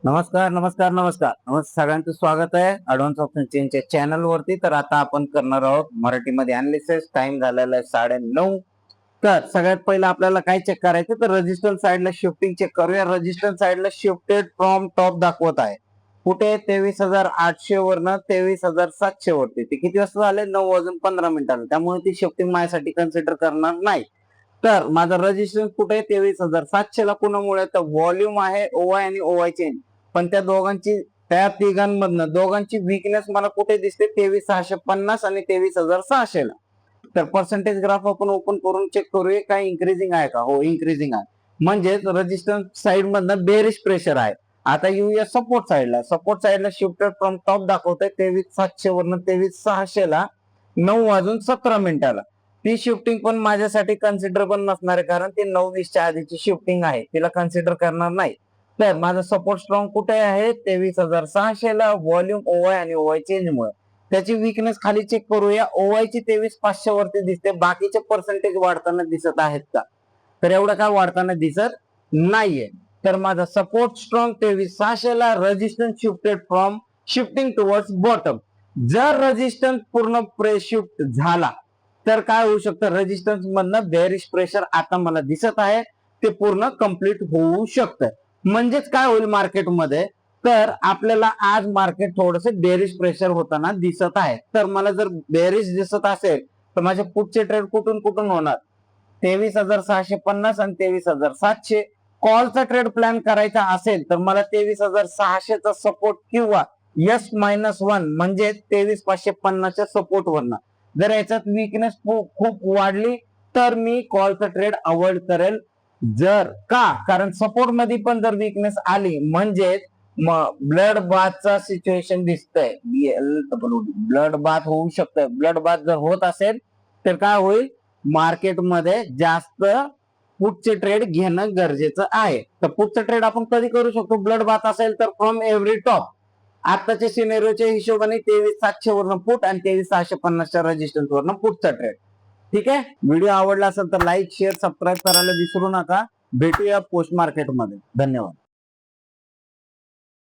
नमस्कार नमस्कार नमस्कार नमस्कार सगळ्यांचं स्वागत आहे ऍडव्हान्स ऑप्शन चेनच्या चॅनल वरती। तर आता आपण करणार आहोत मराठीमध्ये अनालिसिस। टाइम झालेला आहे 9:30। तर सगळ्यात पहिलं आपल्याला काय चेक करायचं तर रजिस्टर साइडला शिफ्टिंग चेक करूया। रजिस्टर साइडला शिफ्टेड फ्रॉम टॉप दाखवत आहे कुठे 23,800 वरनं 23,700 वरती। ते किती वाजता झाले 9:15 त्यामुळे ती शिफ्टिंग माझ्यासाठी कन्सिडर करणार नाही। तर माझा रजिस्ट्रेशन कुठे 23,700 ला कुणामुळे तर व्हॉल्यूम आहे ओवाय आणि ओवाय चेंज, पण त्या तिघांमधनं दोघांची वीकनेस मला कुठे दिसते 23,650 आणि 23,600 ला। तर पर्सेंटेज ग्राफ आपण ओपन करून चेक करूया काय इन्क्रीजिंग आहे का। हो इन्क्रीजिंग आहे, म्हणजेच रेजिस्टन्स साइड मधनं बेरिश प्रेशर आहे। आता येऊया सपोर्ट साइडला। सपोर्ट साइडला शिफ्टेड फ्रॉम टॉप दाखवतोय 23,700 वरनं 23,600 ला 9:17 ती शिफ्टिंग पण माझ्यासाठी कन्सिडरेबल नसणार आहे, कारण ती 9:20च्या आधीची शिफ्टिंग आहे, तिला कन्सिडर करणार नाही। तर माझा सपोर्ट स्ट्रॉंग कुठे आहे 23,600 ला व्हॉल्यूम ओवाय आणि ओवाय चेंज मुळे। त्याची वीकनेस खाली चेक करूया। ओवाय ची 23,500 वरती दिसते, बाकीचे पर्सेंटेज वाढताना दिसत आहेत का तर एवढं काय वाढताना दिसत नाहीये। तर माझा सपोर्ट स्ट्रॉंग 23,600 ला, resistance shifted from shifting towards bottom. जर रेजिस्टन्स पूर्ण शिफ्ट झाला तर काय होऊ शकतं, रेजिस्टन्स मधनं बेरिश प्रेशर आता मला दिसत आहे ते पूर्ण कंप्लीट होऊ शकतं। म्हणजेच काय होईल मार्केटमध्ये तर आपल्याला आज मार्केट थोडस बेरिश प्रेशर होताना दिसत आहे। तर मला जर बेरिश दिसत असेल तर माझे पुढचे ट्रेड कुठून कुठून होणार 23,650 आणि 23,700। कॉलचा ट्रेड प्लॅन करायचा असेल तर मला 23,600 चा सपोर्ट किंवा S-1 म्हणजे 23,550 च्या सपोर्ट वरनं जर याच्यात वीकनेस खूप वाढली तर मी कॉलचा ट्रेड अवॉइड करेल। जर का कारण सपोर्ट मध्ये पण जर वीकनेस आली म्हणजे ब्लड बाथचा सिच्युएशन दिसतंय, ब्लड बाथ होऊ शकतं। ब्लड बाथ जर होत असेल तर काय होईल मार्केटमध्ये जास्त पुटचे ट्रेड घेणं गरजेचं आहे। तर पुटचं ट्रेड आपण कधी करू शकतो ब्लड बाथ असेल तर फ्रॉम एव्हरी टॉप। आताच्या सिनेरियोच्या हिशोबाने 23,700 वरनं पुट आणि 23,650 च्या रेजिस्टन्स वरनं पुटचा ट्रेड। ठीक आहे, व्हिडिओ आवडला असेल तर लाईक शेअर सबस्क्राईब करायला विसरू नका। भेटूया पोस्ट मार्केट मध्ये। धन्यवाद।